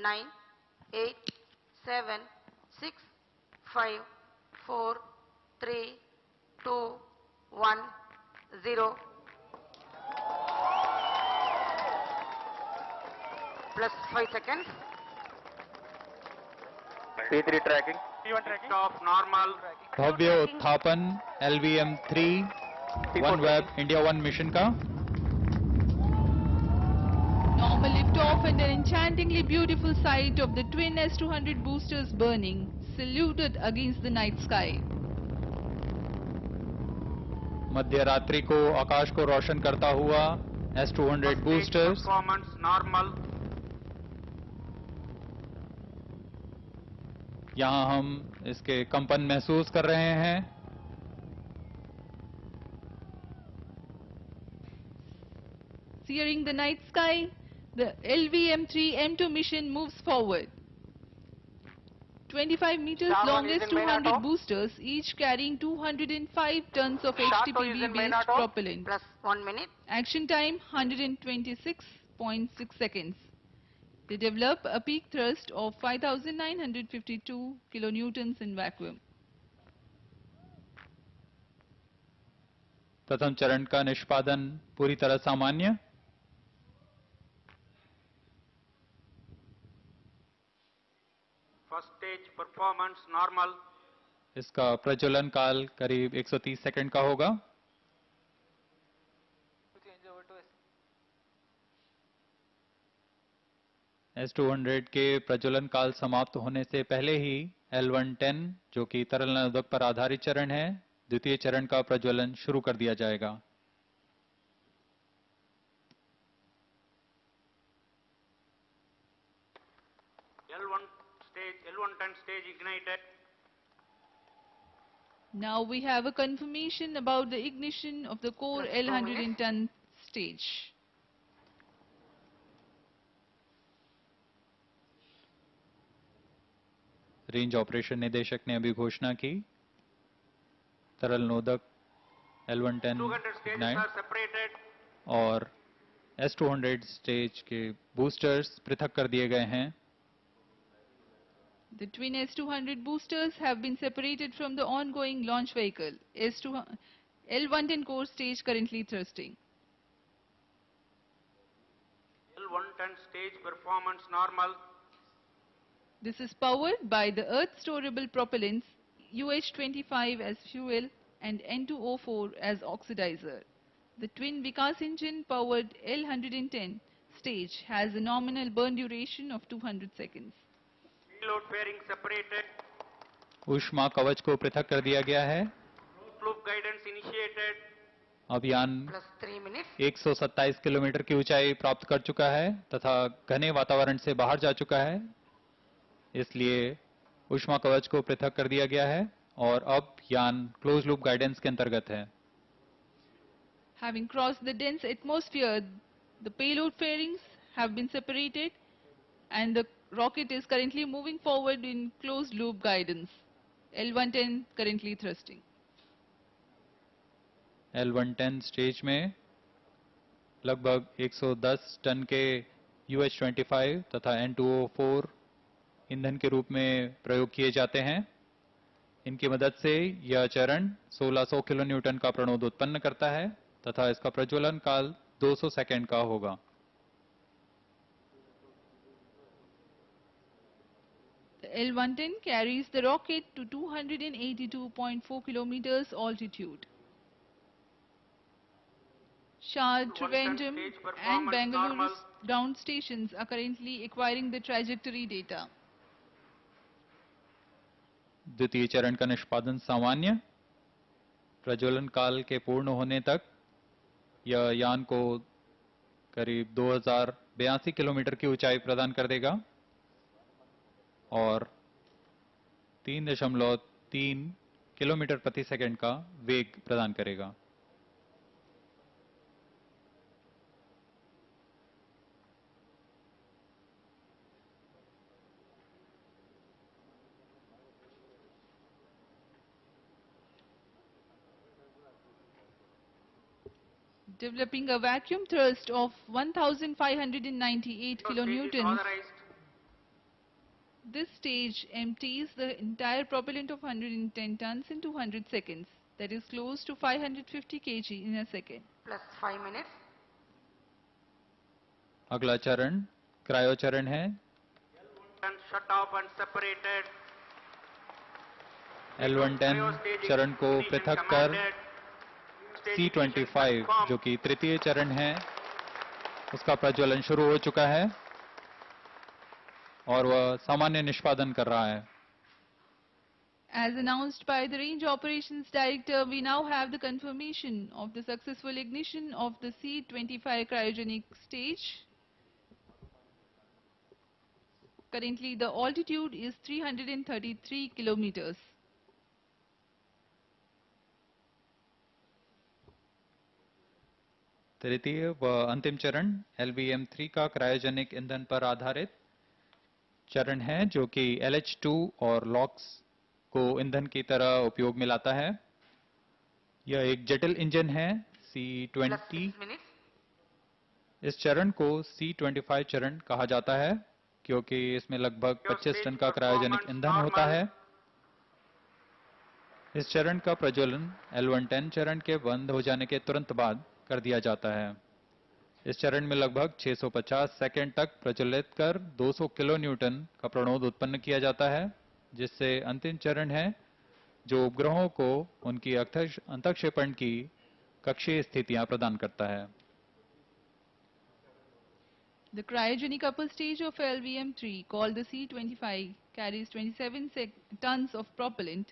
9, 8, 7, 6, 5, 4, 3, 2, 1, 0. Plus 5 seconds. P3 tracking. P1 tracking. Off normal. भव्य उत्थापन LVM-3 OneWeb India 1 mission का Normal liftoff and an enchantingly beautiful sight of the twin S-200 boosters burning, saluted against the night sky. मध्य रात्रि को आकाश को रोशन करता हुआ S-200 boosters Performance normal. यहां हम इसके कंपन महसूस कर रहे हैं. Searing the night sky, the LVM-3 M2 mission moves forward. 25 meters long S-200 boosters, each carrying 205 tons of HTPB-based propellant. Plus 1 minute. Action time 126.6 seconds. They develop a peak thrust of 5,952 kilonewtons in vacuum. प्रथम चरण का निष्पादन पूरी तरह सामान्य. First stage performance normal. इसका प्रज्वलन काल करीब 130 सेकंड का होगा. S-200 के प्रज्वलन काल समाप्त होने से पहले ही L110 जो कि तरल नवोदक पर आधारित चरण है, द्वितीय चरण का प्रज्वलन शुरू कर दिया जाएगा. L110 stage ignited. Now we have a confirmation about the ignition of the core L110 stage. Range operation निदेशक ने अभी घोषणा की. तरल नोदक L110 separated. और S-200 स्टेज के बूस्टर्स पृथक कर दिए गए हैं. The twin S-200 boosters have been separated from the ongoing launch vehicle. L110 core stage currently thrusting. L110 stage performance normal. This is powered by the Earth storable propellants UH-25 as fuel and N2O4 as oxidizer. The twin Vikas engine powered L110 stage has a nominal burn duration of 200 seconds. Payload fairing separated. ऊष्मा कवच को पृथक कर दिया गया है. Loop guidance initiated. अभियान Plus 3 minutes. 127 kilometre की ऊंचाई प्राप्त कर चुका है तथा घने वातावरण से बाहर जा चुका है. इसलिए ऊष्मा कवच को पृथक कर दिया गया है और अब यान क्लोज लूप गाइडेंस के अंतर्गत है. Having crossed the dense atmosphere, the payload fairings have been separated and the rocket is currently moving forward in closed loop guidance. L110 currently thrusting. L110 stage में लगभग 110 टन के UH-25 तथा N2O4 ईंधन के रूप में प्रयोग किए जाते हैं. इनकी मदद से यह चरण 1600 किलोन्यूटन का प्रणोद उत्पन्न करता है तथा इसका प्रज्वलन काल 200 सेकंड का होगा. The L110 carries the rocket to 282.4 kilometers altitude. Shard, Trivandrum and Bangalore ground stations are currently acquiring the trajectory data. द्वितीय चरण का निष्पादन सामान्य. प्रज्वलन काल के पूर्ण होने तक यह यान को करीब 2082 किलोमीटर की ऊंचाई प्रदान कर देगा और 3.3 किलोमीटर प्रति सेकंड का वेग प्रदान करेगा. Developing a vacuum thrust of 1,598 kilonewtons, This stage empties the entire propellant of 110 tons in 200 seconds, that is close to 550 kg in a second. plus 5 minutes. अगला चरण क्रायो चरण है. And shut off and separated. L110 Cryostaging चरण को ignition पृथक कर commanded. Staging ignition C25 confirmed. जो कि तृतीय चरण है उसका प्रज्वलन शुरू हो चुका है और वह सामान्य निष्पादन कर रहा है. As announced by the Range Operations Director, we now have the confirmation of the successful ignition of the C25 cryogenic stage. Currently, the altitude is 333 kilometers. तृतीय व अंतिम चरण LVM3 का क्रायोजेनिक ईंधन पर आधारित चरण है जो कि LH2 और LOX को ईंधन की तरह उपयोग में लाता है. यह एक जटिल इंजन है Plus C20. 6 minutes. इस चरण को C25 चरण कहा जाता है क्योंकि इसमें लगभग 25 टन का क्रायोजेनिक ईंधन होता है. इस चरण का प्रज्वलन L110 चरण के बंद हो जाने के तुरंत बाद कर दिया जाता है. इस चरण में लगभग 650 सेकंड तक प्रज्वलित कर 200 किलो न्यूटन का प्रणोद उत्पन्न किया जाता है, जिससे अंतिम चरण है जो उपग्रहों को उनकी अंतःक्षेपण की कक्षीय स्थितियां प्रदान करता है. The cryogenic upper stage of LVM-3, called the C25, carries 27 tons of propellant,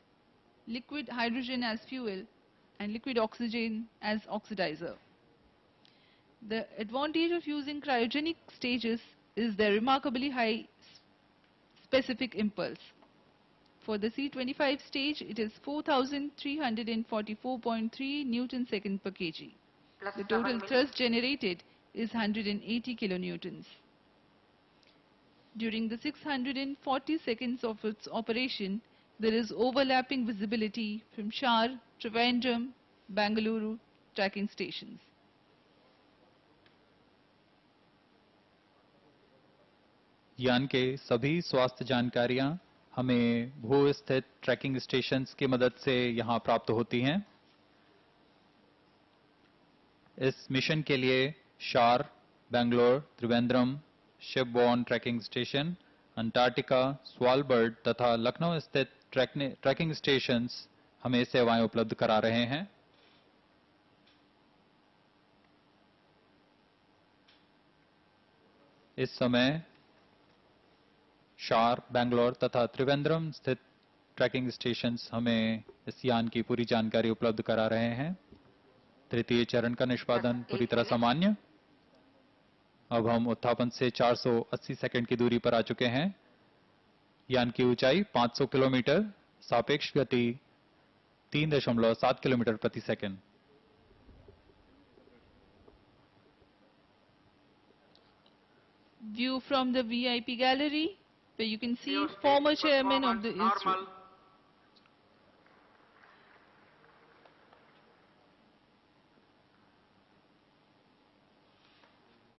liquid hydrogen as fuel, and liquid oxygen as oxidizer. The advantage of using cryogenic stages is their remarkably high specific impulse. For the C25 stage, it is 4,344.3 Newton second per kg. Plus The 7 total minutes. thrust generated is 180 kilonewtons. During the 640 seconds of its operation, there is overlapping visibility from Shar, Trivandrum, Bangalore tracking stations. यान के सभी स्वास्थ्य जानकारियां हमें भू स्थित trekking stations की मदद से यहां प्राप्त होती हैं. इस मिशन के लिए SHAR, Bangalore, Trivandrum, shipborne tracking station, Antarctica, Svalbard तथा लखनऊ स्थित ट्रैकिंग स्टेशंस हमें सेवाएं उपलब्ध करा रहे हैं. इस समय शार, बेंगलोर तथा त्रिवेंद्रम स्थित ट्रैकिंग स्टेशंस हमें इस यान की पूरी जानकारी उपलब्ध करा रहे हैं. तृतीय चरण का निष्पादन पूरी तरह सामान्य. अब हम उत्थापन से 480 सेकंड की दूरी पर आ चुके हैं. यान की ऊंचाई 500 किलोमीटर, सापेक्ष गति 3.7 किलोमीटर प्रति second. View from the VIP gallery, where you can see Cryostaging former chairman of performance the normal. ISRO.